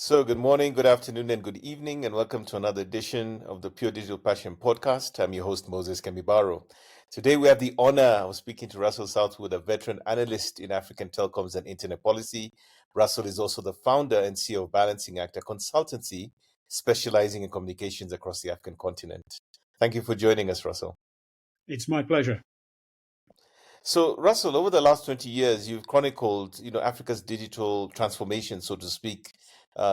So, good morning, good afternoon, and good evening, and welcome to another edition of the Pure Digital Passion podcast. I'm your host, Moses Kemibaro. Today, we have the honor of speaking to Russell Southwood, a veteran analyst in African telecoms and internet policy. Russell is also the founder and CEO of Balancing Act, a consultancy specializing in communications across the African continent. Thank you for joining us, Russell. It's my pleasure. So, Russell, over the last 20 years, you've chronicled, Africa's digital transformation, so to speak,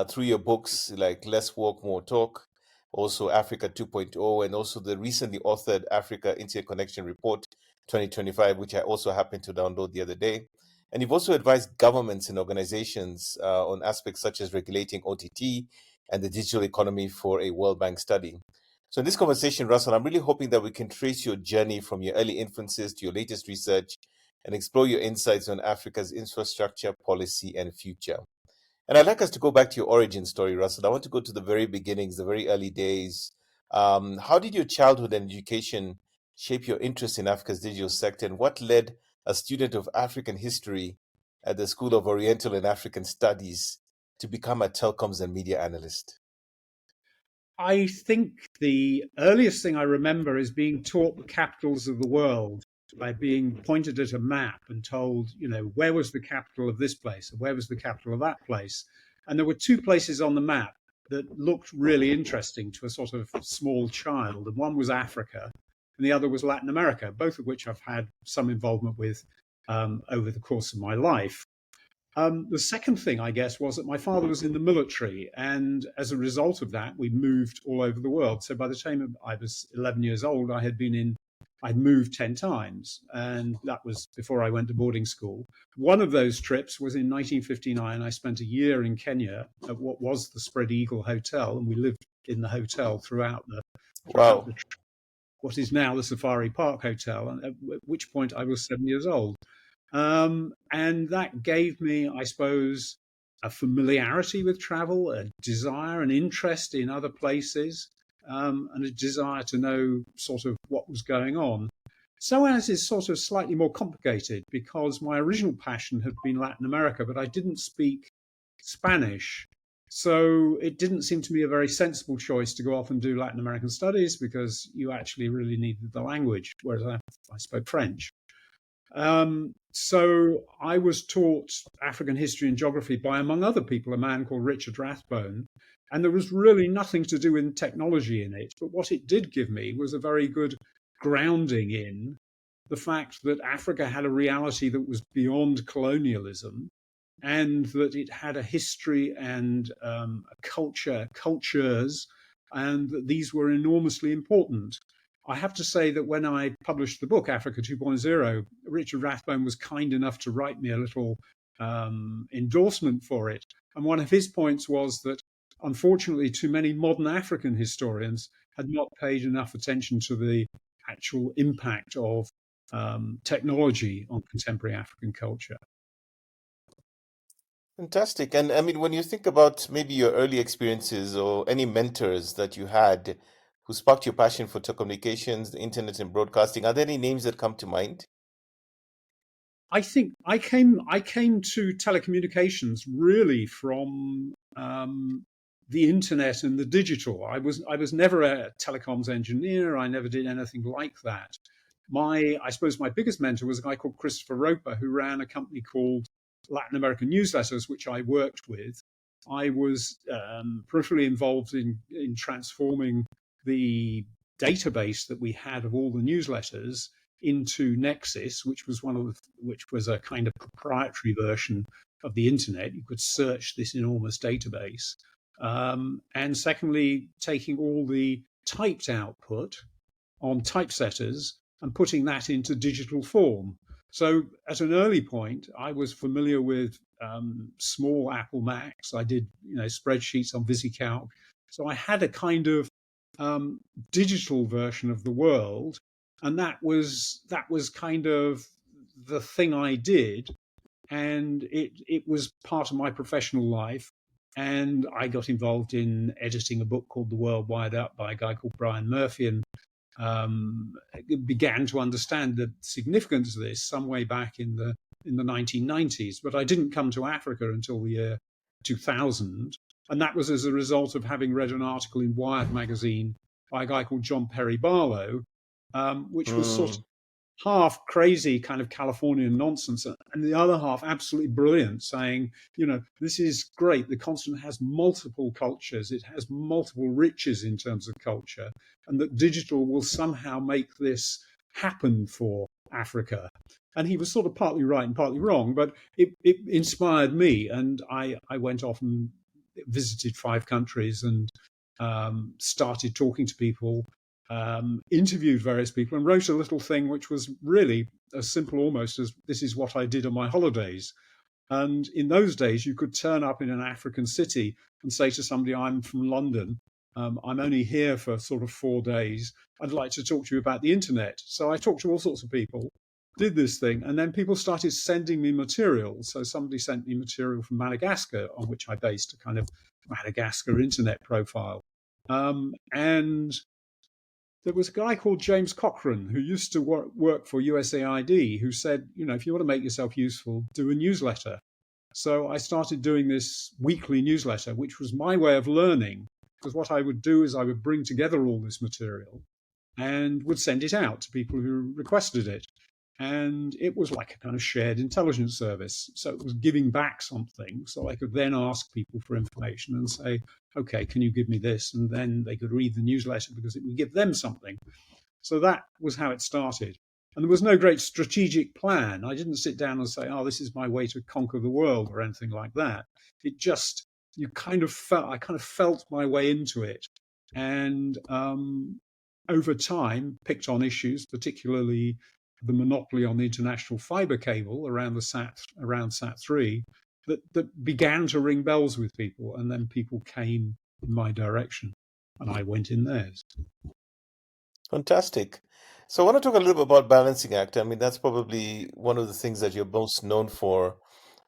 through your books like Less Walk, More Talk, also Africa 2.0, and also the recently authored Africa Interconnection Report 2025, which I also happened to download the other day. And you've also advised governments and organizations on aspects such as regulating OTT and the digital economy for a World Bank study. So in this conversation, Russell, I'm really hoping that we can trace your journey from your early infancies to your latest research and explore your insights on Africa's infrastructure, policy, and future. And I'd like us to go back to your origin story, Russell. I want to go to the very beginnings, the very early days. How did your childhood and education shape your interest in Africa's digital sector, and what led a student of African history at the School of Oriental and African Studies to become a telecoms and media analyst? I think the earliest thing I remember is being taught the capitals of the world by being pointed at a map and told, where was the capital of this place and where was the capital of that place. And there were two places on the map that looked really interesting to a sort of small child. And one was Africa and the other was Latin America, both of which I've had some involvement with over the course of my life. The second thing, I guess, was that my father was in the military. And as a result of that, we moved all over the world. So by the time I was 11 years old, I'd moved 10 times. And that was before I went to boarding school. One of those trips was in 1959. I spent a year in Kenya at what was the Spread Eagle Hotel. And we lived in the hotel throughout what is now the Safari Park Hotel, and at which point I was 7 years old. And that gave me, I suppose, a familiarity with travel, a desire, an interest in other places, and a desire to know sort of what was going on. SOAS is sort of slightly more complicated because my original passion had been Latin America, but I didn't speak Spanish. So it didn't seem to me a very sensible choice to go off and do Latin American studies because you actually really needed the language, whereas I spoke French. So I was taught African history and geography by, among other people, a man called Richard Rathbone. And there was really nothing to do with technology in it. But what it did give me was a very good grounding in the fact that Africa had a reality that was beyond colonialism, and that it had a history and a cultures, and that these were enormously important. I have to say that when I published the book, Africa 2.0, Richard Rathbone was kind enough to write me a little endorsement for it. And one of his points was that, unfortunately, too many modern African historians had not paid enough attention to the actual impact of technology on contemporary African culture. Fantastic. And I mean, when you think about maybe your early experiences or any mentors that you had who sparked your passion for telecommunications, the internet, and broadcasting, are there any names that come to mind? I think I came to telecommunications really from the internet and the digital. I was never a telecoms engineer. I never did anything like that. I suppose my biggest mentor was a guy called Christopher Roper, who ran a company called Latin American Newsletters, which I worked with. I was peripherally involved in transforming the database that we had of all the newsletters into Nexus, which was a kind of proprietary version of the internet. You could search this enormous database. And secondly, taking all the typed output on typesetters and putting that into digital form. So at an early point, I was familiar with small Apple Macs. I did, spreadsheets on VisiCalc. So I had a kind of digital version of the world, and that was kind of the thing I did, and it was part of my professional life. And I got involved in editing a book called The World Wide Up by a guy called Brian Murphy, and began to understand the significance of this some way back in the 1990s. But I didn't come to Africa until the year 2000. And that was as a result of having read an article in Wired magazine by a guy called John Perry Barlow, which was sort of half crazy kind of Californian nonsense, and the other half absolutely brilliant, saying, this is great. The continent has multiple cultures. It has multiple riches in terms of culture, and that digital will somehow make this happen for Africa. And he was sort of partly right and partly wrong, but it inspired me. And I went off and visited 5 countries and started talking to people, interviewed various people, and wrote a little thing which was really as simple almost as, this is what I did on my holidays. And in those days, you could turn up in an African city and say to somebody, I'm from London. I'm only here for sort of 4 days. I'd like to talk to you about the internet. So I talked to all sorts of people, did this thing, and then people started sending me material. So somebody sent me material from Madagascar, on which I based a kind of Madagascar internet profile. And there was a guy called James Cochran who used to work for USAID, who said, if you want to make yourself useful, do a newsletter. So I started doing this weekly newsletter, which was my way of learning, because what I would do is I would bring together all this material and would send it out to people who requested it. And it was like a kind of shared intelligence service. So it was giving back something. So I could then ask people for information and say, okay, can you give me this? And then they could read the newsletter because it would give them something. So that was how it started. And there was no great strategic plan. I didn't sit down and say, this is my way to conquer the world or anything like that. It just, I kind of felt my way into it. And over time, picked on issues, particularly the monopoly on the international fiber cable around SAT3, that began to ring bells with people, and then people came in my direction and I went in theirs. Fantastic. So I want to talk a little bit about balancing act. I mean, that's probably one of the things that you're most known for.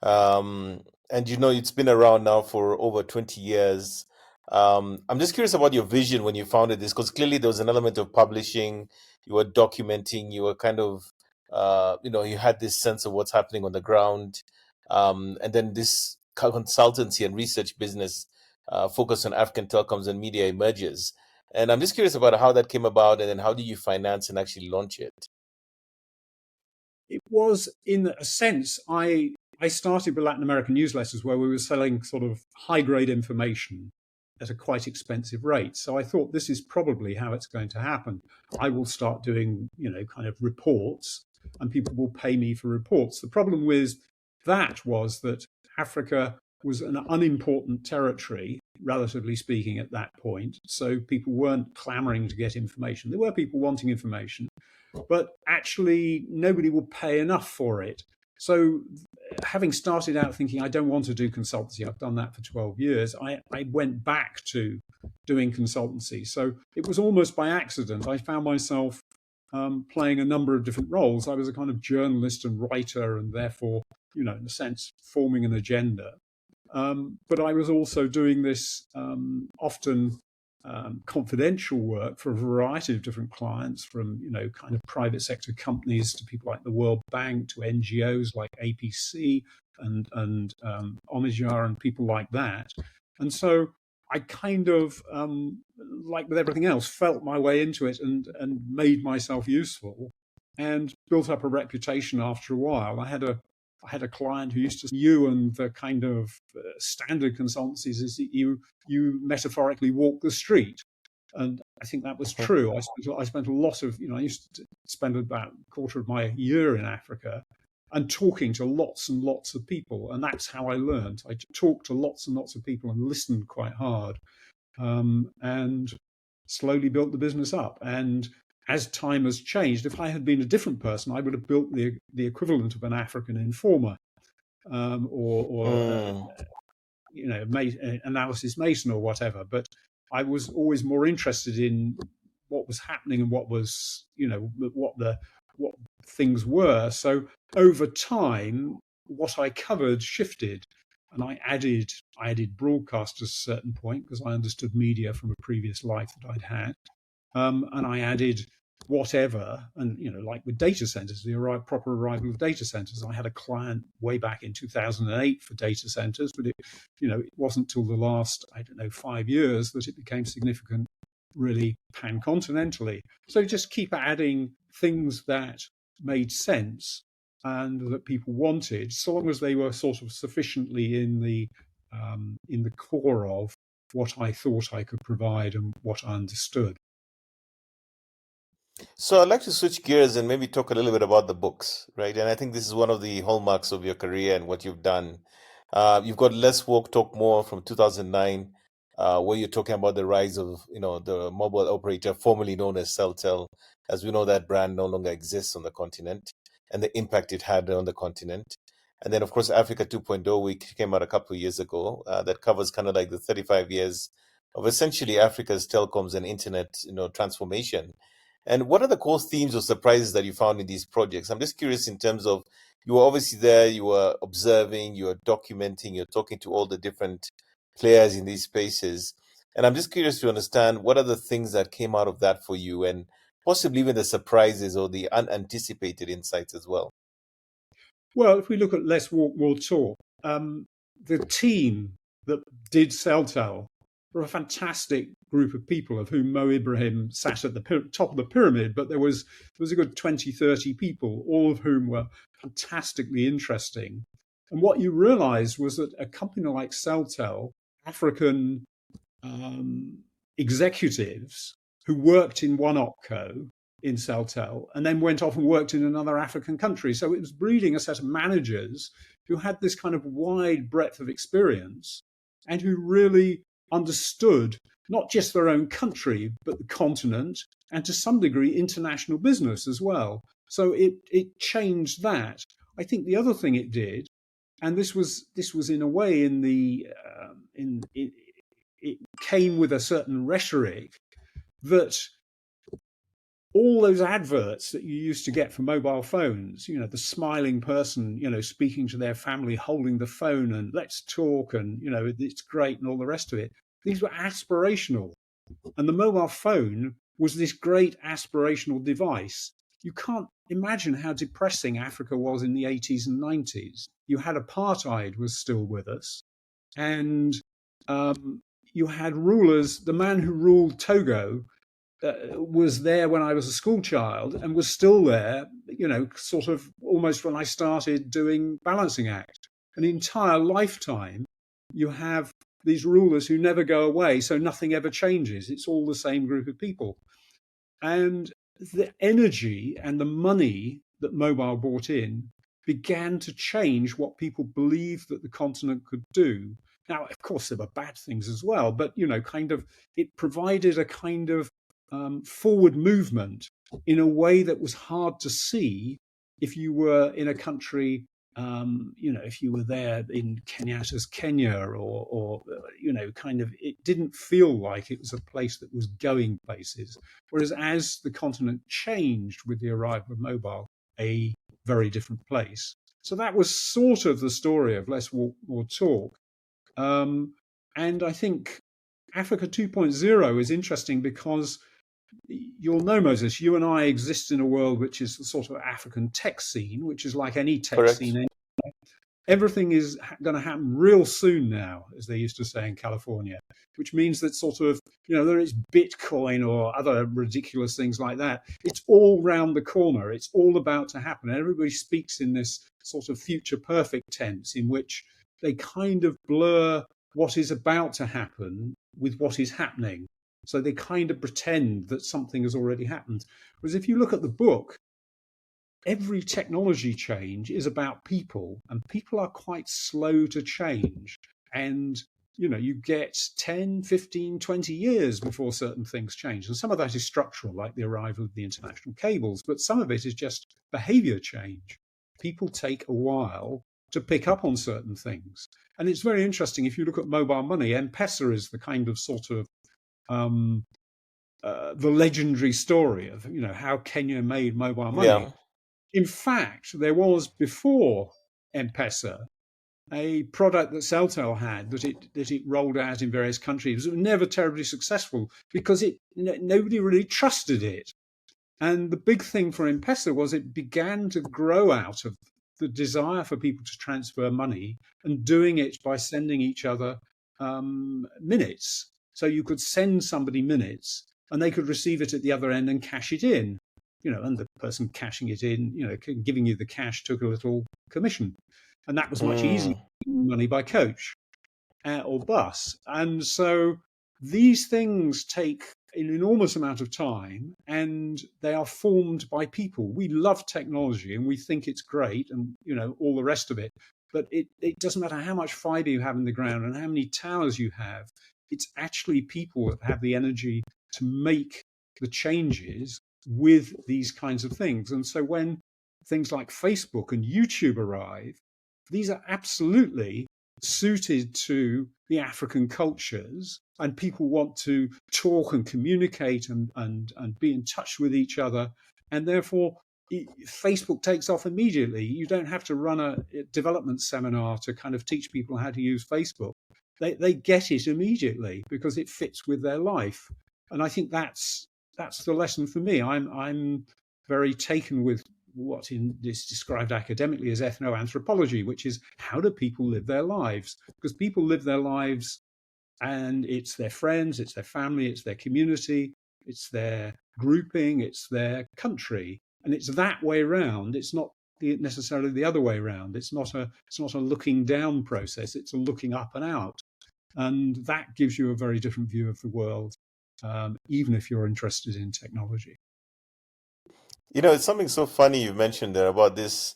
And it's been around now for over 20 years. I'm just curious about your vision when you founded this, because clearly there was an element of publishing, you were documenting, you were kind of, you had this sense of what's happening on the ground. And then this consultancy and research business focused on African telecoms and media emerges. And I'm just curious about how that came about, and then how do you finance and actually launch it? It was, in a sense, I started with Latin American newsletters where we were selling sort of high-grade information at a quite expensive rate. So I thought, this is probably how it's going to happen. I will start doing, kind of reports, and people will pay me for reports. The problem with that was that Africa was an unimportant territory, relatively speaking, at that point. So people weren't clamoring to get information. There were people wanting information, but actually nobody would pay enough for it. So having started out thinking, I don't want to do consultancy, I've done that for 12 years, I went back to doing consultancy. So it was almost by accident. I found myself playing a number of different roles. I was a kind of journalist and writer, and therefore, in a sense, forming an agenda. But I was also doing this often confidential work for a variety of different clients, from kind of private sector companies to people like the World Bank, to NGOs like APC and Omijar and people like that. And so I kind of, like with everything else, felt my way into it and made myself useful and built up a reputation after a while. I had a client who used to say, you and the kind of standard consultancies is that you metaphorically walk the street. And I think that was true. I spent a lot of, I used to spend about a quarter of my year in Africa and talking to lots and lots of people. And that's how I learned. I talked to lots and lots of people and listened quite hard, and slowly built the business up. And as time has changed, if I had been a different person, I would have built the equivalent of an African informer, analysis mason or whatever. But I was always more interested in what was happening and what was, what things were. So over time, what I covered shifted, and I added broadcast at a certain point because I understood media from a previous life that I'd had. And I added whatever. And, like with data centers, the proper arrival of data centers. I had a client way back in 2008 for data centers, but it wasn't till the last, I don't know, 5 years that it became significant, really pan-continentally. So just keep adding things that made sense and that people wanted, so long as they were sort of sufficiently in the core of what I thought I could provide and what I understood. So I'd like to switch gears and maybe talk a little bit about the books, right? And I think this is one of the hallmarks of your career and what you've done. You've got Let's Walk, Talk More from 2009, where you're talking about the rise of, the mobile operator formerly known as Celtel. As we know, that brand no longer exists on the continent and the impact it had on the continent. And then, of course, Africa 2.0, which came out a couple of years ago, that covers kind of like the 35 years of essentially Africa's telecoms and internet, transformation. And what are the core themes or surprises that you found in these projects? I'm just curious in terms of, you were obviously there, you were observing, you were documenting, you're talking to all the different players in these spaces. And I'm just curious to understand what are the things that came out of that for you, and possibly even the surprises or the unanticipated insights as well. Well, if we look at Let's Walk, We'll Talk, the team that did Celtel were a fantastic group of people, of whom Mo Ibrahim sat at the top of the pyramid, but there was a good 20, 30 people, all of whom were fantastically interesting. And what you realized was that a company like Celtel, African executives who worked in one opco in Celtel and then went off and worked in another African country. So it was breeding a set of managers who had this kind of wide breadth of experience and who really understood not just their own country, but the continent, and to some degree international business as well. So it changed that. I think the other thing it did, and this was in a way it came with a certain rhetoric, that all those adverts that you used to get for mobile phones, the smiling person, speaking to their family, holding the phone and let's talk and, it's great and all the rest of it. These were aspirational. And the mobile phone was this great aspirational device. You can't imagine how depressing Africa was in the 80s and 90s. You had apartheid was still with us. And you had rulers. The man who ruled Togo was there when I was a school child and was still there, sort of almost when I started doing Balancing Act. An entire lifetime, you have these rulers who never go away, so nothing ever changes. It's all the same group of people. And the energy and the money that mobile brought in began to change what people believed that the continent could do. Now, of course, there were bad things as well, but, it provided a kind of forward movement in a way that was hard to see if you were in a country, if you were there in Kenyatta's Kenya or it didn't feel like it was a place that was going places. Whereas as the continent changed with the arrival of mobile, a very different place. So that was sort of the story of Let's Walk, More Talk. And I think Africa 2.0 is interesting because you'll know, Moses, you and I exist in a world which is the sort of African tech scene, which is like any tech Correct. scene. Everything is going to happen real soon now, as they used to say in California, which means that sort of, there is Bitcoin or other ridiculous things like that. It's all round the corner. It's all about to happen. And everybody speaks in this sort of future perfect tense in which they kind of blur what is about to happen with what is happening. So they kind of pretend that something has already happened. Whereas if you look at the book, every technology change is about people, and people are quite slow to change. And, you get 10, 15, 20 years before certain things change. And some of that is structural, like the arrival of the international cables, but some of it is just behavior change. People take a while to pick up on certain things. And it's very interesting. If you look at mobile money, M-PESA is the kind of sort of the legendary story of how Kenya made mobile money. Yeah. In fact, there was before M-PESA a product that Celtel had that it rolled out in various countries. It was never terribly successful because nobody really trusted it. And the big thing for M-PESA was it began to grow out of the desire for people to transfer money and doing it by sending each other minutes. So you could send somebody minutes and they could receive it at the other end and cash it in. And the person cashing it in, giving you the cash took a little commission. And that was much easier than money by coach or bus. And so these things take an enormous amount of time and they are formed by people. We love technology and we think it's great and all the rest of it. But it doesn't matter how much fiber you have in the ground and how many towers you have. It's actually people that have the energy to make the changes with these kinds of things. And so when things like Facebook and YouTube arrive, these are absolutely suited to the African cultures, and people want to talk and communicate and be in touch with each other. And therefore, Facebook takes off immediately. You don't have to run a development seminar to kind of teach people how to use Facebook. They get it immediately because it fits with their life. And I think that's the lesson for me. I'm very taken with what is described academically as ethnoanthropology, which is how do people live their lives? Because people live their lives and it's their friends, it's their family, it's their community, it's their grouping, it's their country. And it's that way around. It's not necessarily the other way around. It's not a looking down process. It's a looking up and out. And that gives you a very different view of the world, even if you're interested in technology. It's something so funny you mentioned there about this,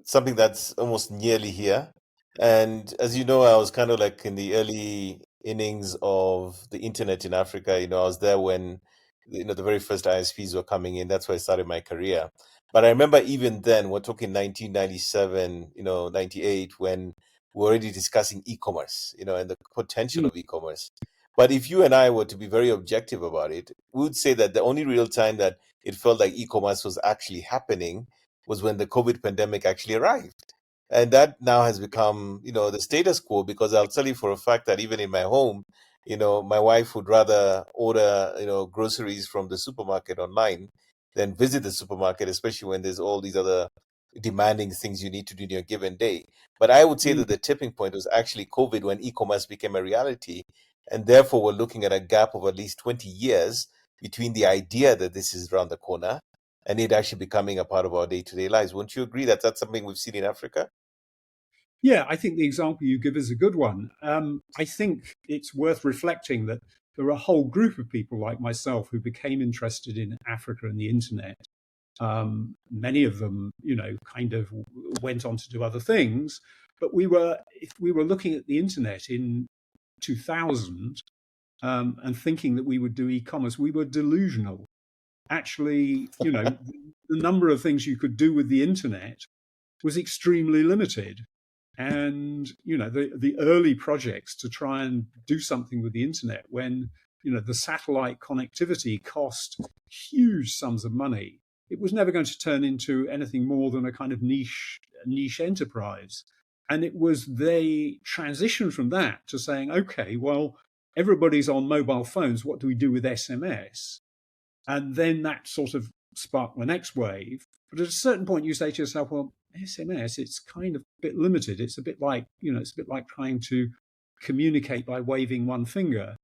something that's almost nearly here. And as you know, I was kind of like in the early innings of the internet in Africa. I was there when, the very first ISPs were coming in. That's where I started my career. But I remember even then, we're talking 1997, 98, when we're already discussing e-commerce, and the potential Mm. of e-commerce. But if you and I were to be very objective about it, we would say that the only real time that it felt like e-commerce was actually happening was when the COVID pandemic actually arrived. And that now has become, the status quo, because I'll tell you for a fact that even in my home, my wife would rather order, groceries from the supermarket online than visit the supermarket, especially when there's all these other demanding things you need to do in your given day. But I would say Mm. that the tipping point was actually COVID, when e-commerce became a reality. And therefore, we're looking at a gap of at least 20 years between the idea that this is around the corner and it actually becoming a part of our day-to-day lives. Wouldn't you agree that that's something we've seen in Africa? Yeah, I think the example you give is a good one. I think it's worth reflecting that there are a whole group of people like myself who became interested in Africa and the internet. Many of them, kind of went on to do other things. But if we were looking at the internet in 2000 and thinking that we would do e-commerce, we were delusional. Actually, the number of things you could do with the internet was extremely limited. And the early projects to try and do something with the internet when the satellite connectivity cost huge sums of money, it was never going to turn into anything more than a kind of niche enterprise. And it was the transition from that to saying, okay, well, everybody's on mobile phones, what do we do with SMS? And then that sort of sparked the next wave. But at a certain point, you say to yourself, well, SMS, it's kind of a bit limited. It's a bit like, it's a bit like trying to communicate by waving one finger.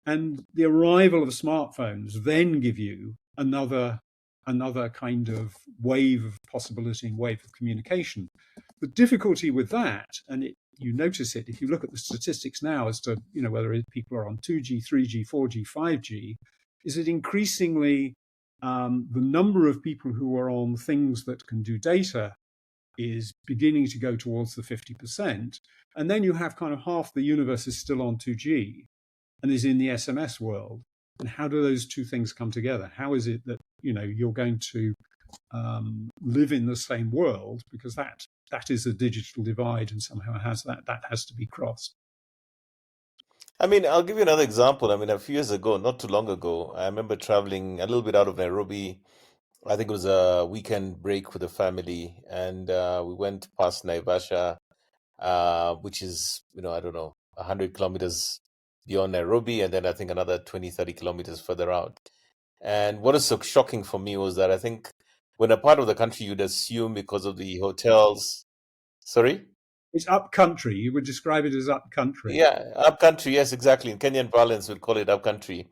And the arrival of smartphones then give you another kind of wave of possibility and wave of communication. The difficulty with that, and you notice it if you look at the statistics now as to whether people are on 2G, 3G, 4G, 5G, is that increasingly the number of people who are on things that can do data is beginning to go towards the 50%. And then you have kind of half the universe is still on 2G and is in the SMS world. And how do those two things come together? How is it that you're going to live in the same world? Because that is a digital divide, and somehow that has to be crossed. I mean, I'll give you another example. I mean, a few years ago, not too long ago, I remember traveling a little bit out of Nairobi. I think it was a weekend break with the family, and we went past Naivasha, which is, I don't know, 100 kilometers beyond Nairobi, and then I think another 20, 30 kilometers further out. And what is so shocking for me was that I think when a part of the country you'd assume because of the hotels, sorry? It's up country. You would describe it as up country. Yeah, upcountry, yes, exactly. In Kenyan parlance, we'd call it upcountry.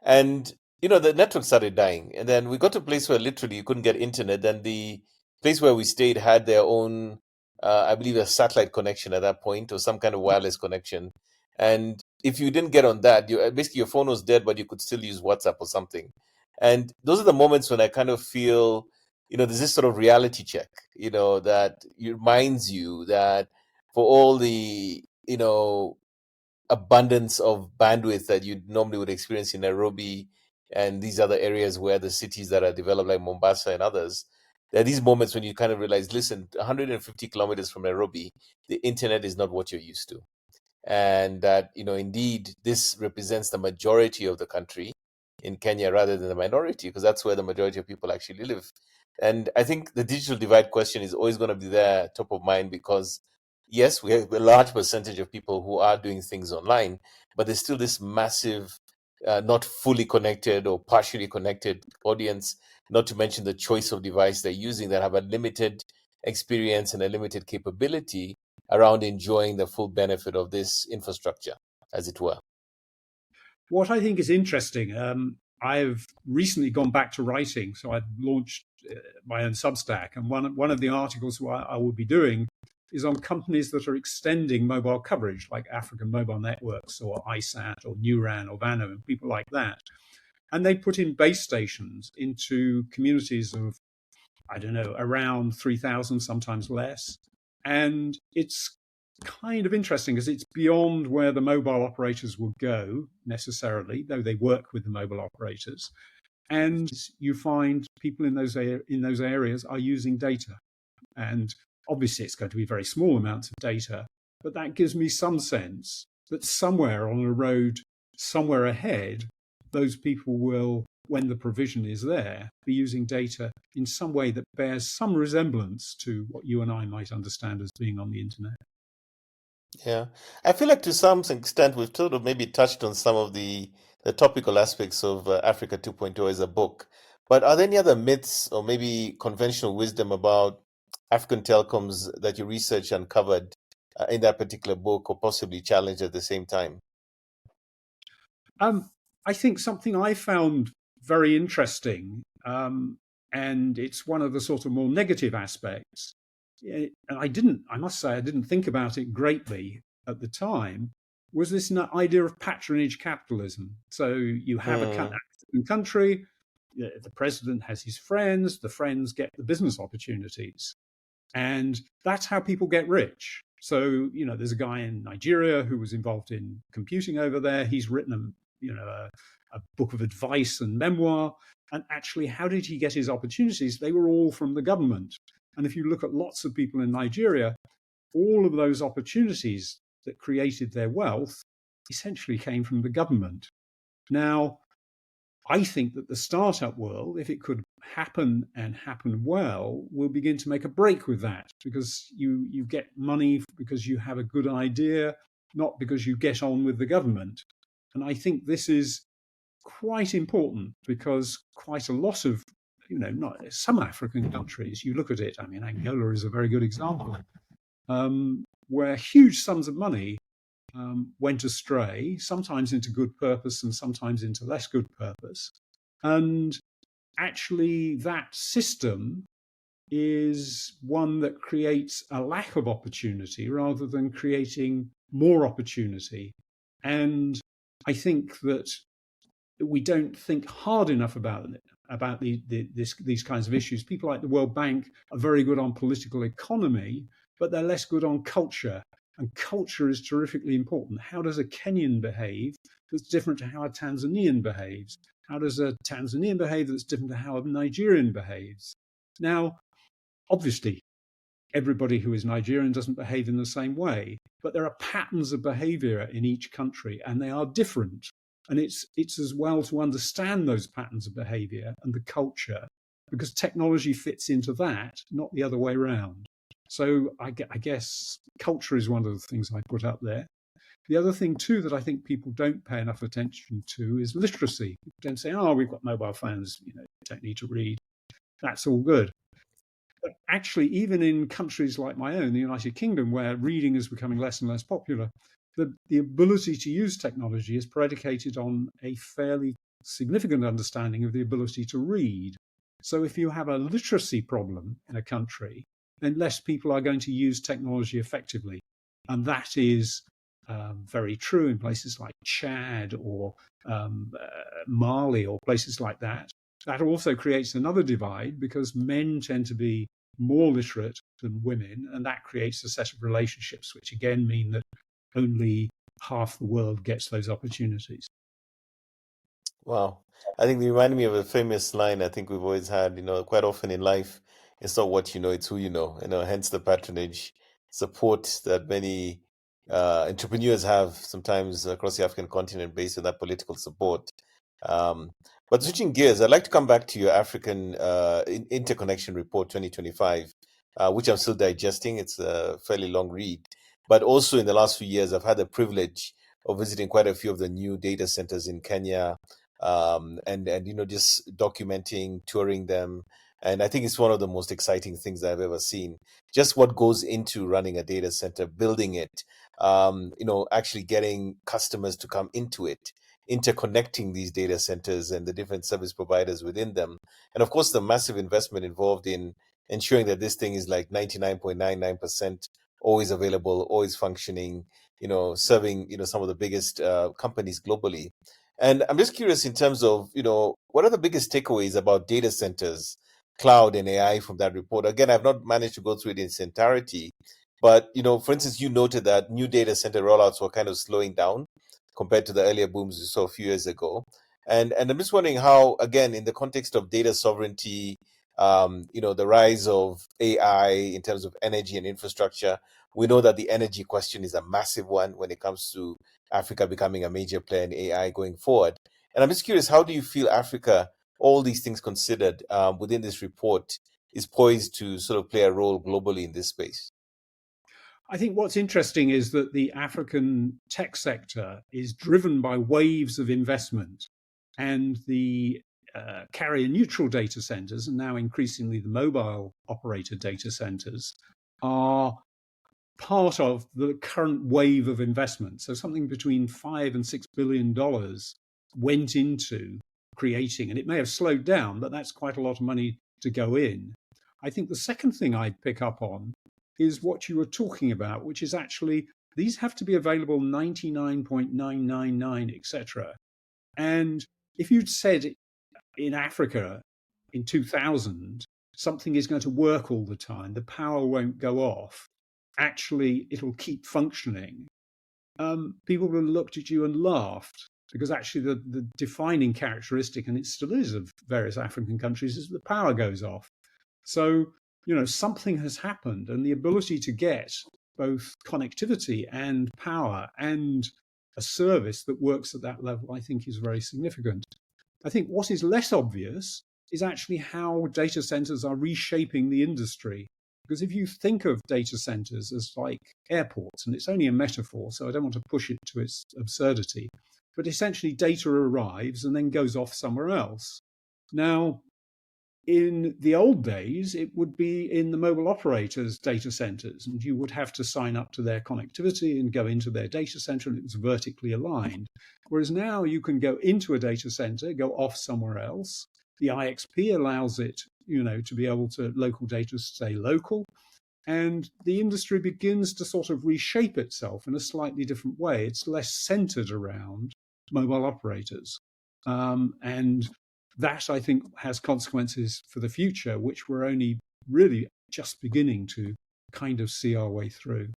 And, the network started dying. And then we got to a place where literally you couldn't get internet. And the place where we stayed had their own, I believe, a satellite connection at that point or some kind of wireless connection. And if you didn't get on that, basically your phone was dead, but you could still use WhatsApp or something. And those are the moments when I kind of feel, there's this sort of reality check, that reminds you that for all the, abundance of bandwidth that you normally would experience in Nairobi and these other areas where the cities that are developed like Mombasa and others, there are these moments when you kind of realize, listen, 150 kilometers from Nairobi, the internet is not what you're used to. And that, indeed, this represents the majority of the country in Kenya rather than the minority, because that's where the majority of people actually live. And I think the digital divide question is always going to be there, top of mind, because yes, we have a large percentage of people who are doing things online, but there's still this massive, not fully connected or partially connected audience, not to mention the choice of device they're using that have a limited experience and a limited capability around enjoying the full benefit of this infrastructure, as it were. What I think is interesting, I've recently gone back to writing, so I've launched my own Substack, and one of the articles I will be doing is on companies that are extending mobile coverage, like African Mobile Networks or iSat or Neuron or Vanu and people like that. And they put in base stations into communities of, I don't know, around 3,000, sometimes less. And it's kind of interesting because it's beyond where the mobile operators would go necessarily, though they work with the mobile operators. And you find people in those areas are using data. And obviously, it's going to be very small amounts of data, but that gives me some sense that somewhere on a road, somewhere ahead, those people will, when the provision is there, be using data in some way that bears some resemblance to what you and I might understand as being on the internet. Yeah, I feel like to some extent we've sort of maybe touched on some of the topical aspects of Africa 2.0 as a book. But are there any other myths or maybe conventional wisdom about African telecoms that you researched and covered in that particular book, or possibly challenged at the same time? I think something I found very interesting, and it's one of the sort of more negative aspects. And I must say, I didn't think about it greatly at the time, was this idea of patronage capitalism. So you have a Mm, country, the president has his friends, the friends get the business opportunities. And that's how people get rich. So, there's a guy in Nigeria who was involved in computing over there. He's written a book of advice and memoir. And actually, how did he get his opportunities? They were all from the government. And if you look at lots of people in Nigeria, all of those opportunities that created their wealth essentially came from the government. Now, I think that the startup world, if it could happen and happen well, will begin to make a break with that, because you get money because you have a good idea, not because you get on with the government. And I think this is quite important, because quite a lot of, not some African countries, you look at it, I mean, Angola is a very good example, where huge sums of money went astray, sometimes into good purpose and sometimes into less good purpose. And actually, that system is one that creates a lack of opportunity rather than creating more opportunity. And I think that we don't think hard enough about these kinds of issues. People like the World Bank are very good on political economy, but they're less good on culture. And culture is terrifically important. How does a Kenyan behave that's different to how a Tanzanian behaves? How does a Tanzanian behave that's different to how a Nigerian behaves? Now, obviously, everybody who is Nigerian doesn't behave in the same way, but there are patterns of behavior in each country, and they are different. And it's as well to understand those patterns of behavior and the culture, because technology fits into that, not the other way around. So I guess culture is one of the things I put up there. The other thing too that I think people don't pay enough attention to is literacy. People don't say, "Oh, we've got mobile phones, don't need to read. That's all good." But actually, even in countries like my own, the United Kingdom, where reading is becoming less and less popular, the ability to use technology is predicated on a fairly significant understanding of the ability to read. So if you have a literacy problem in a country, then less people are going to use technology effectively. And that is very true in places like Chad or Mali or places like that. That also creates another divide because men tend to be more literate than women, and that creates a set of relationships which again mean that only half the world gets those opportunities. Wow. I think they remind me of a famous line I think we've always had, quite often in life, it's not what you know, it's who you know, hence the patronage, support that many entrepreneurs have sometimes across the African continent based on that political support. Um, but switching gears, I'd like to come back to your African Interconnection Report 2025, which I'm still digesting. It's a fairly long read. But also in the last few years, I've had the privilege of visiting quite a few of the new data centers in Kenya, and just documenting, touring them. And I think it's one of the most exciting things I've ever seen. Just what goes into running a data center, building it, actually getting customers to come into it, interconnecting these data centers and the different service providers within them. And of course, the massive investment involved in ensuring that this thing is like 99.99% always available, always functioning, serving, some of the biggest companies globally. And I'm just curious in terms of, what are the biggest takeaways about data centers, cloud and AI from that report? Again, I've not managed to go through it in its entirety, but, for instance, you noted that new data center rollouts were kind of slowing down compared to the earlier booms we saw a few years ago. And I'm just wondering how, again, in the context of data sovereignty, the rise of AI in terms of energy and infrastructure, we know that the energy question is a massive one when it comes to Africa becoming a major player in AI going forward. And I'm just curious, how do you feel Africa, all these things considered within this report, is poised to sort of play a role globally in this space? I think what's interesting is that the African tech sector is driven by waves of investment, and the carrier neutral data centers, and now increasingly the mobile operator data centers, are part of the current wave of investment. So something between $5 and $6 billion went into creating, and it may have slowed down, but that's quite a lot of money to go in. I think the second thing I'd pick up on is what you were talking about, which is actually these have to be available 99.999, etc. And if you'd said in Africa in 2000, something is going to work all the time, the power won't go off, actually it'll keep functioning, people would have looked at you and laughed, because actually the defining characteristic, and it still is of various African countries, is the power goes off. So, something has happened, and the ability to get both connectivity and power and a service that works at that level, I think is very significant. I think what is less obvious is actually how data centers are reshaping the industry. Because if you think of data centers as like airports, and it's only a metaphor, so I don't want to push it to its absurdity, but essentially data arrives and then goes off somewhere else. Now, in the old days, it would be in the mobile operators' data centers, and you would have to sign up to their connectivity and go into their data center, and it was vertically aligned. Whereas now you can go into a data center, go off somewhere else. The IXP allows it, to be able to local data stay local, and the industry begins to sort of reshape itself in a slightly different way. It's less centered around mobile operators, and that, I think, has consequences for the future, which we're only really just beginning to kind of see our way through.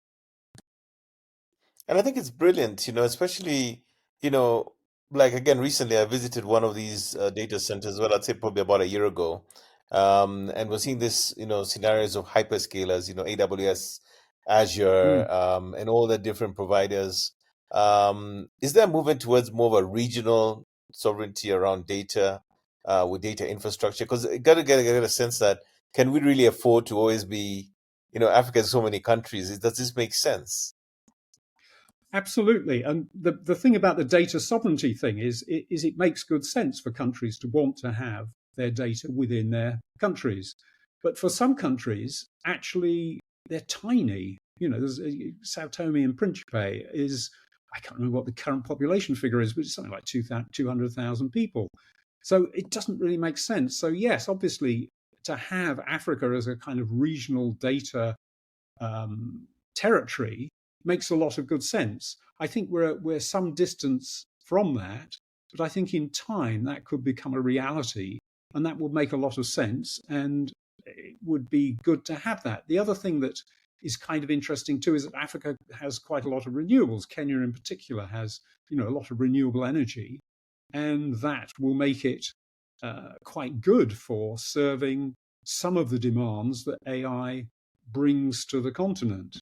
And I think it's brilliant, especially, you know, like again, recently I visited one of these data centers, well, I'd say probably about a year ago. And we're seeing this, scenarios of hyperscalers, AWS, Mm. Azure, and all the different providers. Is there a movement towards more of a regional sovereignty around data, with data infrastructure? Because you got to get a sense that can we really afford to always be, Africa has so many countries. Does this make sense? Absolutely. And the thing about the data sovereignty thing is it makes good sense for countries to want to have their data within their countries. But for some countries, actually, they're tiny. There's Sao Tome and Principe is, I can't remember what the current population figure is, but it's something like 200,000 people. So it doesn't really make sense. So yes, obviously, to have Africa as a kind of regional data territory makes a lot of good sense. I think we're some distance from that, but I think in time that could become a reality, and that would make a lot of sense, and it would be good to have that. The other thing that is kind of interesting too is that Africa has quite a lot of renewables. Kenya in particular has a lot of renewable energy, and that will make it quite good for serving some of the demands that AI brings to the continent.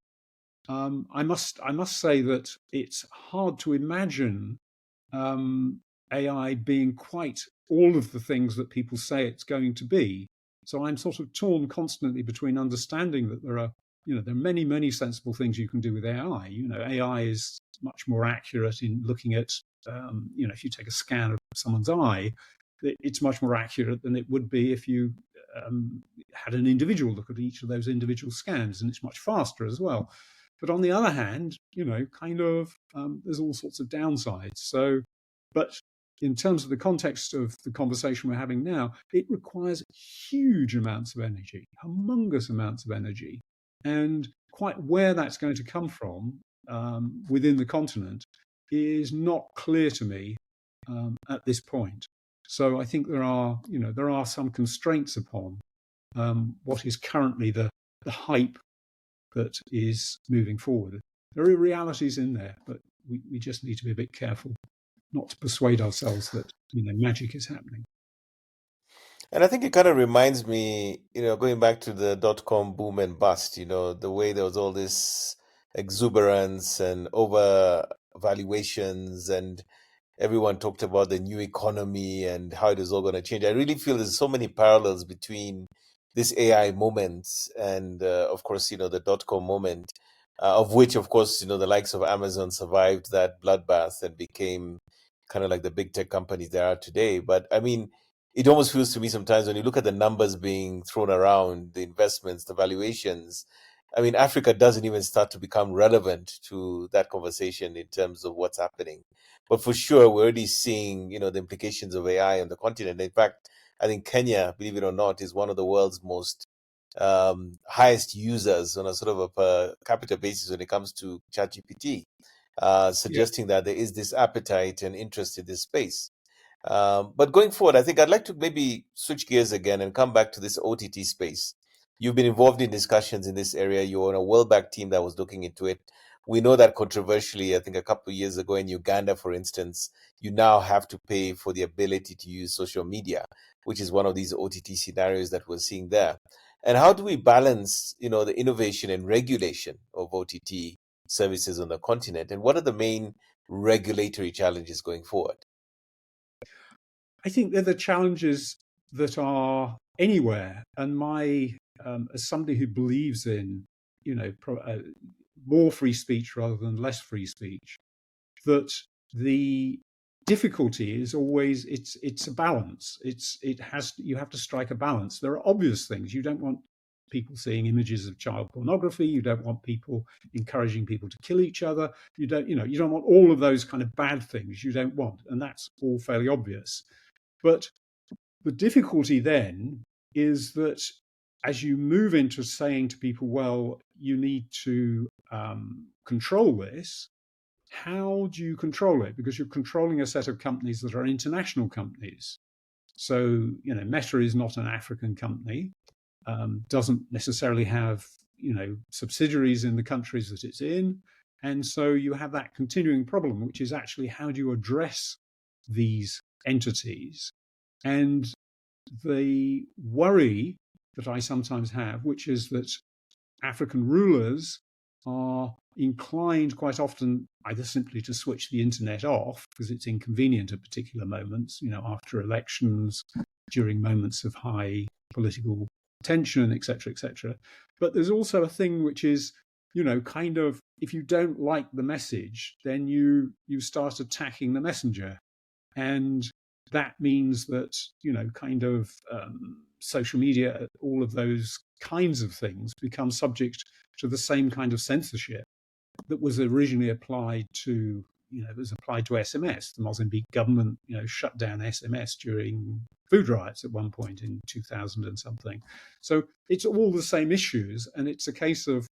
I must say that it's hard to imagine AI being quite all of the things that people say it's going to be. So I'm sort of torn constantly between understanding that there are many sensible things you can do with AI. AI is much more accurate in looking at if you take a scan of someone's eye, it's much more accurate than it would be if you had an individual look at each of those individual scans, and it's much faster as well. But on the other hand, there's all sorts of downsides. So, but in terms of the context of the conversation we're having now, it requires huge amounts of energy, humongous amounts of energy. And quite where that's going to come from within the continent is not clear to me at this point. So I think there are some constraints upon what is currently the hype that is moving forward. There are realities in there, but we just need to be a bit careful not to persuade ourselves that magic is happening. And I think it kind of reminds me, going back to the dot-com boom and bust, the way there was all this exuberance and over valuations, and everyone talked about the new economy and how it is all going to change. I really feel there's so many parallels between this AI moment and, of course, the dot-com moment, of which, of course, the likes of Amazon survived that bloodbath and became kind of like the big tech companies they are today. But I mean, it almost feels to me sometimes when you look at the numbers being thrown around, the investments, the valuations, I mean, Africa doesn't even start to become relevant to that conversation in terms of what's happening. But for sure, we're already seeing, the implications of AI on the continent. In fact, I think Kenya, believe it or not, is one of the world's most highest users on a sort of a per capita basis when it comes to ChatGPT, suggesting that there is this appetite and interest in this space. But going forward, I think I'd like to maybe switch gears again and come back to this OTT space. You've been involved in discussions in this area. You're on a well-backed team that was looking into it. We know that controversially, I think a couple of years ago in Uganda, for instance, you now have to pay for the ability to use social media, which is one of these OTT scenarios that we're seeing there. And how do we balance, the innovation and regulation of OTT services on the continent? And what are the main regulatory challenges going forward? I think they're the challenges that are anywhere. And as somebody who believes in, more free speech rather than less free speech, that the difficulty is always it's a balance. You have to strike a balance. There are obvious things. You don't want people seeing images of child pornography. You don't want people encouraging people to kill each other. You don't want all of those kind of bad things. You don't want, and that's all fairly obvious. But the difficulty then is that as you move into saying to people, well, you need to control this, how do you control it? Because you're controlling a set of companies that are international companies. So, Meta is not an African company, doesn't necessarily have, subsidiaries in the countries that it's in. And so you have that continuing problem, which is actually how do you address these entities? And the worry that I sometimes have, which is that African rulers are inclined quite often either simply to switch the internet off because it's inconvenient at particular moments, after elections, during moments of high political tension, etc., etc. But there's also a thing which is kind of, if you don't like the message, then you start attacking the messenger. And that means that, kind of social media, all of those kinds of things become subject to the same kind of censorship that was originally applied to, SMS. The Mozambique government, shut down SMS during food riots at one point in 2000 and something. So it's all the same issues, and it's a case of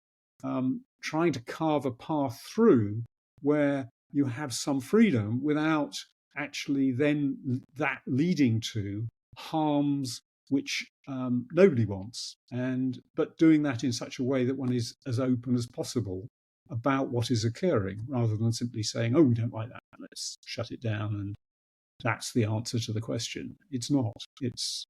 trying to carve a path through where you have some freedom without actually then that leading to harms which nobody wants, but doing that in such a way that one is as open as possible about what is occurring, rather than simply saying, oh, we don't like that, let's shut it down, and that's the answer to the question. It's not. It's,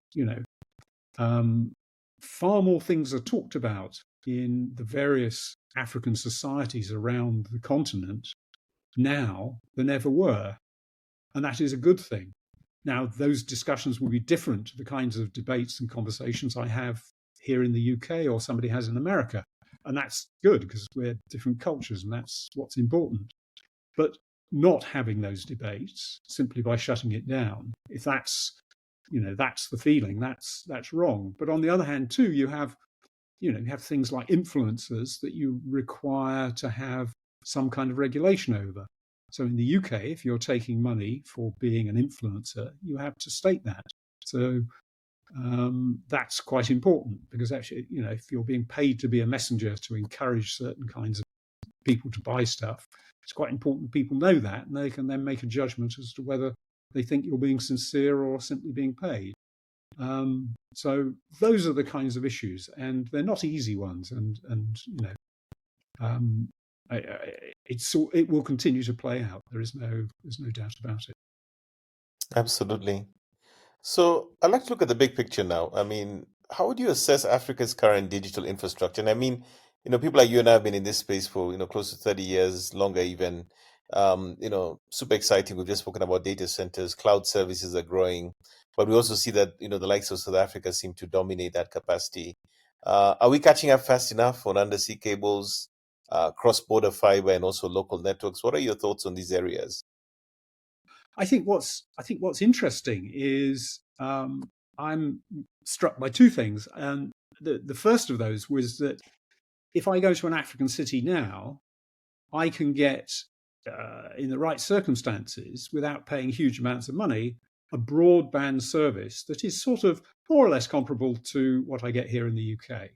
far more things are talked about in the various African societies around the continent now than ever were. And that is a good thing. Now, those discussions will be different to the kinds of debates and conversations I have here in the UK or somebody has in America. And that's good, because we're different cultures, and that's what's important. But not having those debates simply by shutting it down, if that's the feeling, that's wrong. But on the other hand, too, you have things like influencers that you require to have some kind of regulation over. So in the UK, if you're taking money for being an influencer, you have to state that. So that's quite important, because actually, if you're being paid to be a messenger to encourage certain kinds of people to buy stuff, it's quite important people know that, and they can then make a judgment as to whether they think you're being sincere or simply being paid. So those are the kinds of issues, and they're not easy ones, and it will continue to play out. There's no doubt about it. Absolutely. So I'd like to look at the big picture now. I mean, how would you assess Africa's current digital infrastructure? And I mean, people like you and I have been in this space for, close to 30 years, longer even. Super exciting. We've just spoken about data centers, cloud services are growing, but we also see that, the likes of South Africa seem to dominate that capacity. Are we catching up fast enough on undersea cables, cross-border fiber, and also local networks? What are your thoughts on these areas? I think what's interesting is I'm struck by two things, and the first of those was that if I go to an African city now, I can get in the right circumstances, without paying huge amounts of money, a broadband service that is sort of more or less comparable to what I get here in the UK.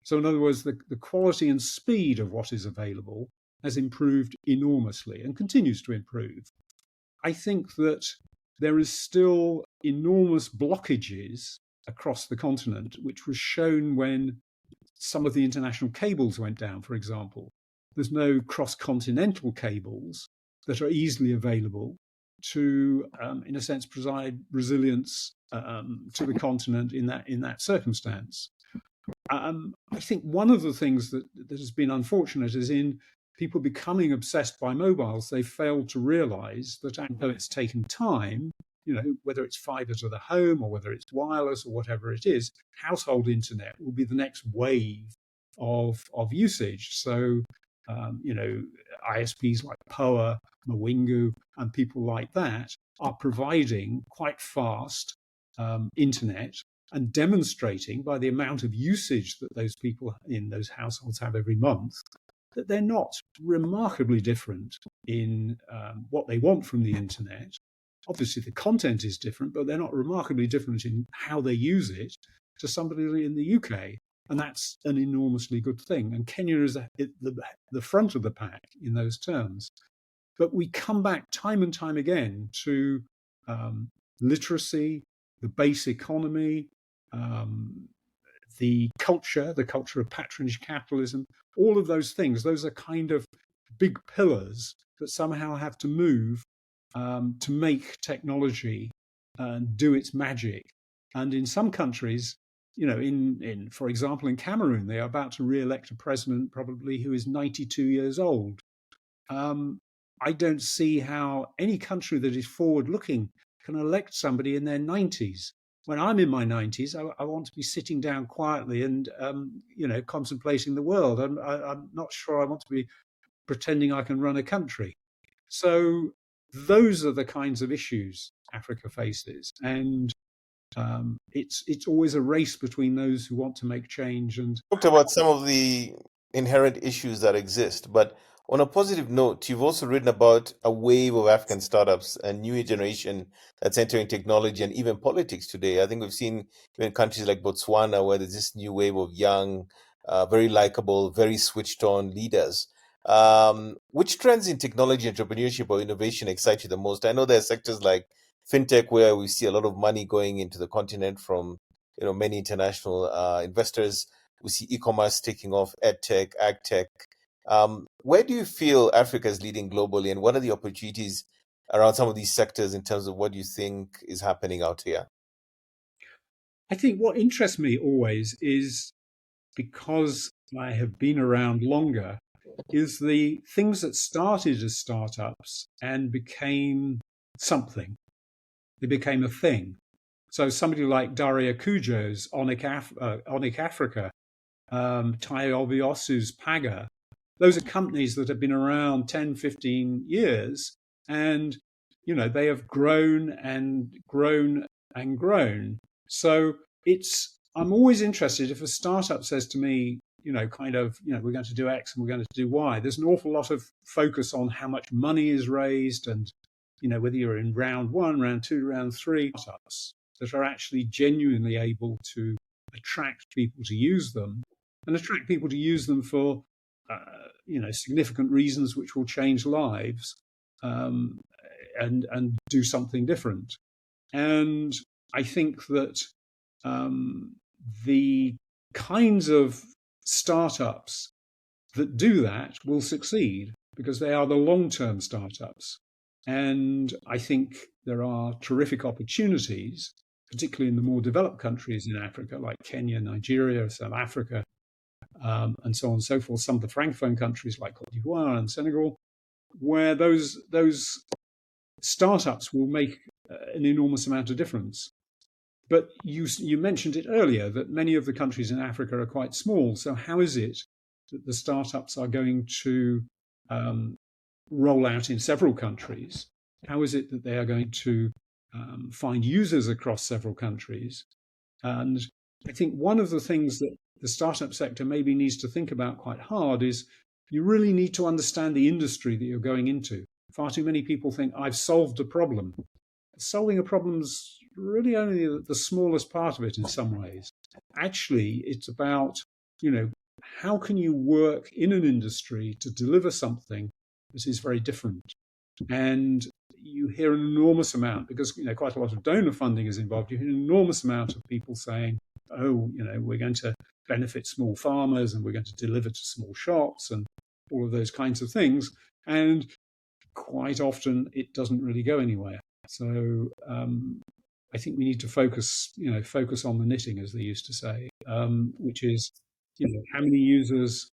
So in other words, the quality and speed of what is available has improved enormously and continues to improve. I think that there is still enormous blockages across the continent, which was shown when some of the international cables went down, for example. There's no cross-continental cables that are easily available to, in a sense, provide resilience to the continent in that circumstance. I think one of the things that has been unfortunate is in people becoming obsessed by mobiles, they failed to realize that although it's taken time, whether it's fiber to the home or whether it's wireless or whatever it is, household internet will be the next wave of usage. So, ISPs like POA, Mawingu, and people like that are providing quite fast internet and demonstrating by the amount of usage that those people in those households have every month that they're not remarkably different in what they want from the internet. Obviously, the content is different, but they're not remarkably different in how they use it to somebody in the UK. And that's an enormously good thing. And Kenya is the front of the pack in those terms. But we come back time and time again to literacy, the base economy, the culture of patronage capitalism, all of those things. Those are kind of big pillars that somehow have to move to make technology do its magic. And in some countries, for example, in Cameroon, they are about to re-elect a president probably who is 92 years old. I don't see how any country that is forward-looking can elect somebody in their 90s. when I'm in my 90s, I want to be sitting down quietly and contemplating the world. I'm not sure I want to be pretending I can run a country. So those are the kinds of issues Africa faces, and it's always a race between those who want to make change. And Talked about some of the inherent issues that exist, but on a positive note, you've also written about a wave of African startups and new generation that's entering technology and even politics today. I think we've seen in countries like Botswana where there's this new wave of young, very likable, very switched on leaders. Which trends in technology, entrepreneurship, or innovation excite you the most? I know there are sectors like fintech where we see a lot of money going into the continent from many international investors. We see e-commerce taking off, edtech, agtech. Where do you feel Africa is leading globally, and what are the opportunities around some of these sectors in terms of what you think is happening out here? I think what interests me always is, because I have been around longer, is the things that started as startups and became something. They became a thing. So somebody like Daria Kujo's Onic Africa, Tai Obiosu's Paga, those are companies that have been around 10, 15 years, and they have grown and grown and grown. So I'm always interested if a startup says to me, we're going to do X and we're going to do Y. There's an awful lot of focus on how much money is raised and whether you're in round 1, round 2, round 3, startups that are actually genuinely able to attract people to use them, and attract people to use them for significant reasons which will change lives, and do something different. And I think that the kinds of startups that do that will succeed because they are the long-term startups. And I think there are terrific opportunities, particularly in the more developed countries in Africa, like Kenya, Nigeria, South Africa, and so on and so forth. Some of the Francophone countries like Cote d'Ivoire and Senegal, where those startups will make an enormous amount of difference. But you mentioned it earlier that many of the countries in Africa are quite small. So how is it that the startups are going to roll out in several countries? How is it that they are going to find users across several countries? And I think one of the things that the startup sector maybe needs to think about quite hard is you really need to understand the industry that you're going into. Far too many people think, I've solved a problem. Solving a problem's really only the smallest part of it in some ways. Actually, it's about, how can you work in an industry to deliver something that is very different? And you hear an enormous amount, because quite a lot of donor funding is involved, you hear an enormous amount of people saying, oh, we're going to benefit small farmers and we're going to deliver to small shops and all of those kinds of things. And quite often it doesn't really go anywhere. So I think we need to focus on the knitting, as they used to say, which is, how many users,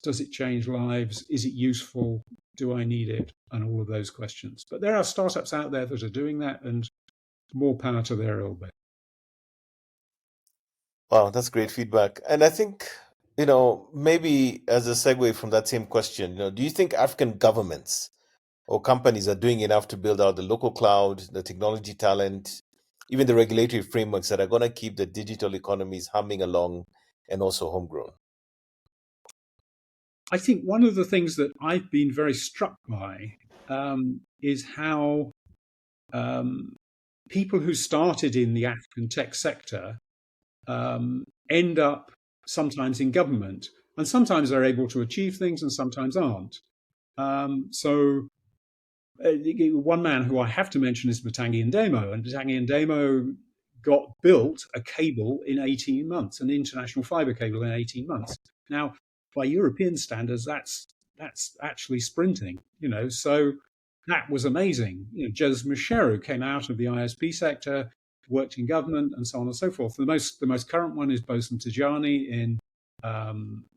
does it change lives? Is it useful? Do I need it? And all of those questions. But there are startups out there that are doing that, and more power to their elbow. Wow, that's great feedback. And I think, maybe as a segue from that same question, do you think African governments or companies are doing enough to build out the local cloud, the technology talent, even the regulatory frameworks that are going to keep the digital economies humming along and also homegrown? I think one of the things that I've been very struck by is how people who started in the African tech sector end up sometimes in government, and sometimes they're able to achieve things and sometimes aren't. One man who I have to mention is Matangi Ndemo, and Matangi Ndemo got built a cable in 18 months, an international fiber cable in 18 months. Now, by European standards, that's actually sprinting, so that was amazing. Jez Musheru came out of the ISP sector, worked in government, and so on and so forth. The most current one is Bosun Tijani in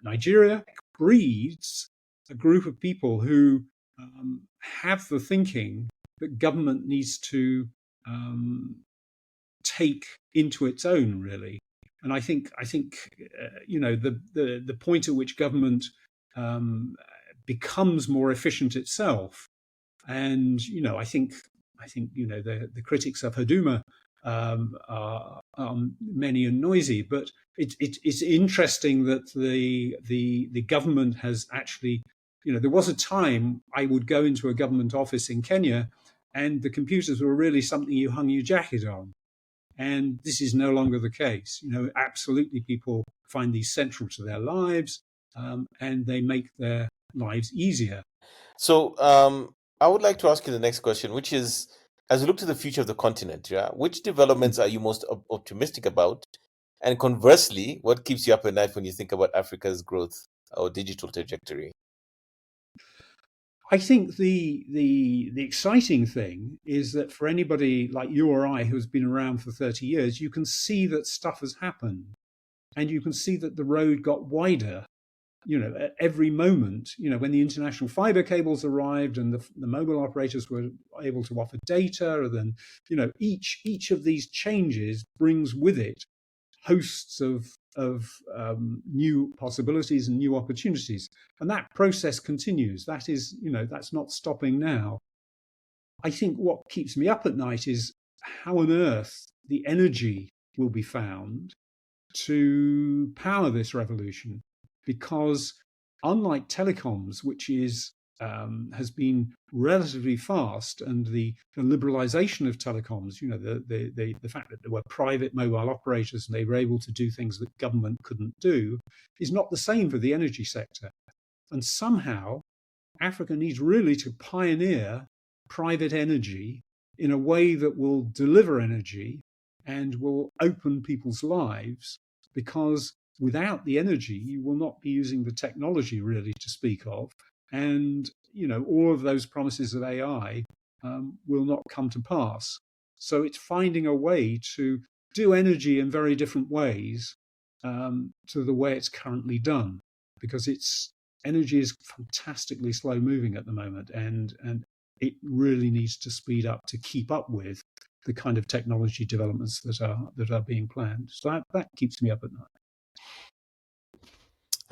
Nigeria. Breeds a group of people who have the thinking that government needs to take into its own, really. And I think the point at which government becomes more efficient itself, and I think the critics of Haduma are many and noisy, but it's interesting that the government has actually, there was a time I would go into a government office in Kenya, and the computers were really something you hung your jacket on. And this is no longer the case. Absolutely, people find these central to their lives, and they make their lives easier. So I would like to ask you the next question, which is, as you look to the future of the continent, which developments are you most optimistic about? And conversely, what keeps you up at night when you think about Africa's growth or digital trajectory? I think the exciting thing is that for anybody like you or I who has been around for 30 years, you can see that stuff has happened, and you can see that the road got wider. At every moment, when the international fiber cables arrived and the mobile operators were able to offer data, then each of these changes brings with it hosts of new possibilities and new opportunities, and that process continues. That is, that's not stopping now. I think what keeps me up at night is how on earth the energy will be found to power this revolution, because unlike telecoms, which has been relatively fast, and the liberalization of telecoms, the fact that there were private mobile operators and they were able to do things that government couldn't do, is not the same for the energy sector. And somehow Africa needs really to pioneer private energy in a way that will deliver energy and will open people's lives, because without the energy, you will not be using the technology really to speak of. And, all of those promises of AI will not come to pass. So it's finding a way to do energy in very different ways to the way it's currently done, because energy is fantastically slow moving at the moment, and it really needs to speed up to keep up with the kind of technology developments that are being planned. So that keeps me up at night.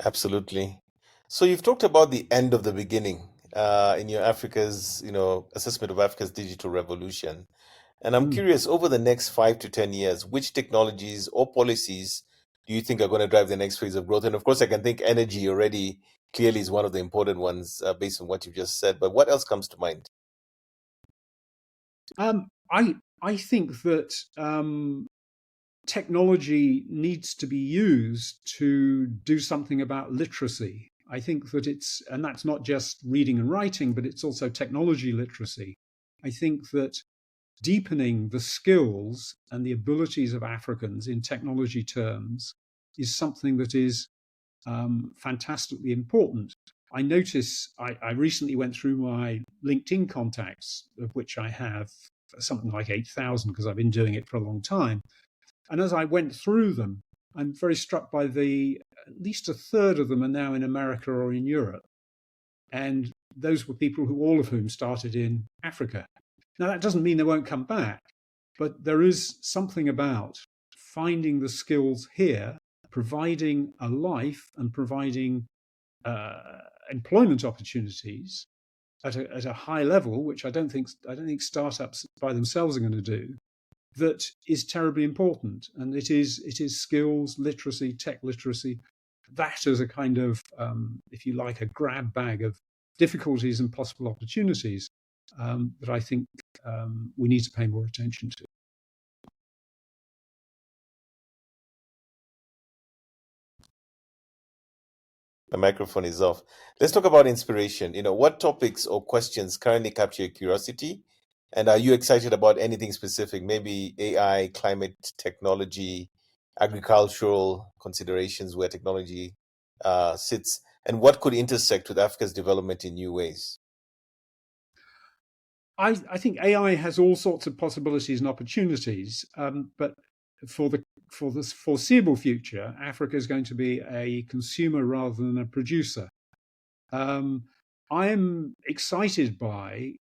Absolutely. So you've talked about the end of the beginning in your Africa's, assessment of Africa's digital revolution. And I'm curious, over the next 5 to 10 years, which technologies or policies do you think are going to drive the next phase of growth? And of course, I can think energy already clearly is one of the important ones based on what you've just said. But what else comes to mind? I think that technology needs to be used to do something about literacy. I think that and that's not just reading and writing, but it's also technology literacy. I think that deepening the skills and the abilities of Africans in technology terms is something that is fantastically important. I notice I recently went through my LinkedIn contacts, of which I have something like 8,000 because I've been doing it for a long time. And as I went through them, I'm very struck by at least a third of them are now in America or in Europe. And those were people all of whom started in Africa. Now, that doesn't mean they won't come back, but there is something about finding the skills here, providing a life and providing employment opportunities at a high level, which I don't think startups by themselves are going to do. That is terribly important, and it is skills literacy, tech literacy, that as a kind of, if you like, a grab bag of difficulties and possible opportunities that I think we need to pay more attention to. The microphone is off. Let's talk about inspiration. What topics or questions currently capture your curiosity? And are you excited about anything specific? Maybe AI, climate, technology, agricultural considerations where technology sits, and what could intersect with Africa's development in new ways? I think AI has all sorts of possibilities and opportunities, but for the foreseeable future, Africa is going to be a consumer rather than a producer. I am excited by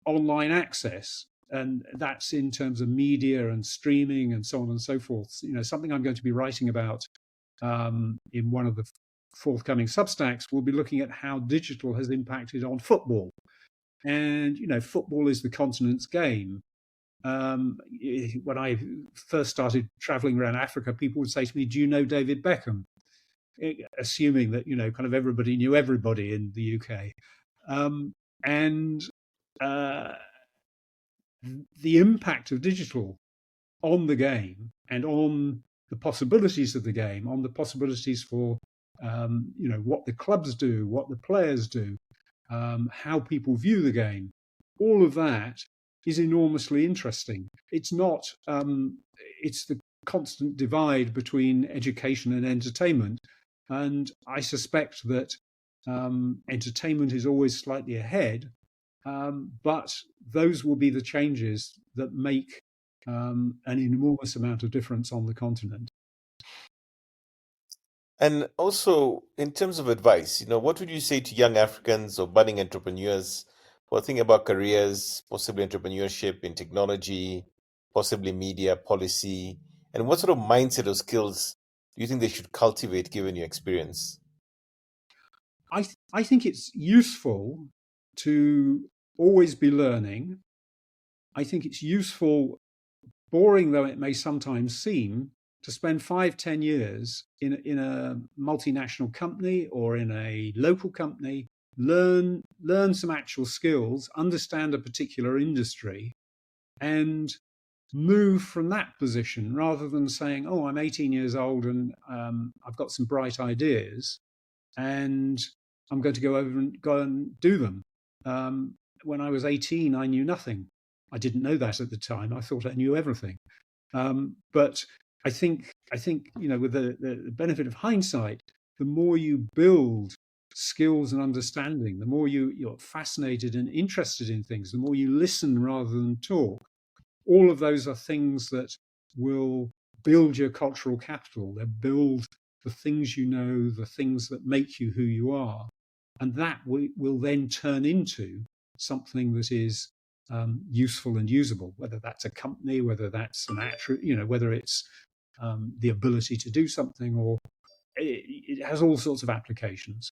online access. and that's in terms of media and streaming and so on and so forth. Something I'm going to be writing about in one of the forthcoming Substacks will be looking at how digital has impacted on football. And football is the continent's game. When I first started traveling around Africa, people would say to me, "Do you know David Beckham?" Assuming that kind of everybody knew everybody in the UK. And the impact of digital on the game and on the possibilities of the game, on the possibilities for what the clubs do, what the players do, how people view the game, all of that is enormously interesting. It's not, it's the constant divide between education and entertainment. And I suspect that entertainment is always slightly ahead, but those will be the changes that make an enormous amount of difference on the continent. And also, in terms of advice, what would you say to young Africans or budding entrepreneurs who are thinking about careers, possibly entrepreneurship in technology, possibly media, policy, and what sort of mindset or skills do you think they should cultivate given your experience? I think it's useful to always be learning. I think it's useful, boring though it may sometimes seem, to spend 5-10 years in a multinational company or in a local company, learn some actual skills, understand a particular industry, and move from that position rather than saying, "Oh, I'm 18 years old and I've got some bright ideas and I'm going to go over and go and do them." When I was 18, I knew nothing. I didn't know that at the time. I thought I knew everything. But I think with the benefit of hindsight, the more you build skills and understanding, the more you're fascinated and interested in things, the more you listen rather than talk. All of those are things that will build your cultural capital. They build the things you know, the things that make you who you are. And that will then turn into something that is useful and usable, whether that's a company, whether that's an attribute, whether it's the ability to do something, or it has all sorts of applications.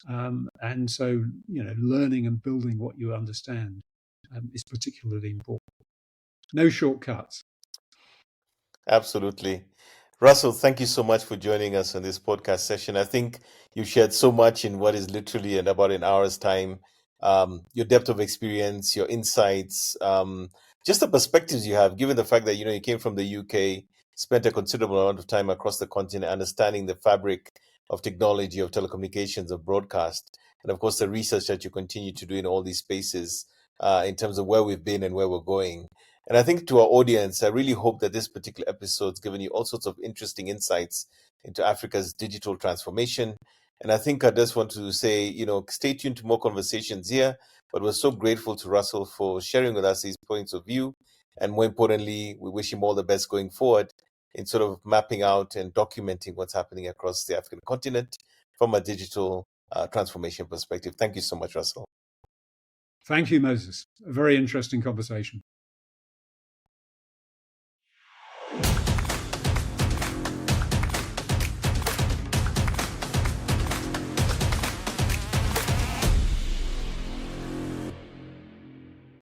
And so, learning and building what you understand is particularly important. No shortcuts. Absolutely. Russell, thank you so much for joining us on this podcast session. I think you shared so much in what is literally in about an hour's time. Your depth of experience, your insights, just the perspectives you have, given the fact that, you came from the UK, spent a considerable amount of time across the continent, understanding the fabric of technology, of telecommunications, of broadcast, and of course, the research that you continue to do in all these spaces in terms of where we've been and where we're going. And I think to our audience, I really hope that this particular episode's given you all sorts of interesting insights into Africa's digital transformation. And I think I just want to say, stay tuned to more conversations here. But we're so grateful to Russell for sharing with us his points of view. And more importantly, we wish him all the best going forward in sort of mapping out and documenting what's happening across the African continent from a digital transformation perspective. Thank you so much, Russell. Thank you, Moses. A very interesting conversation.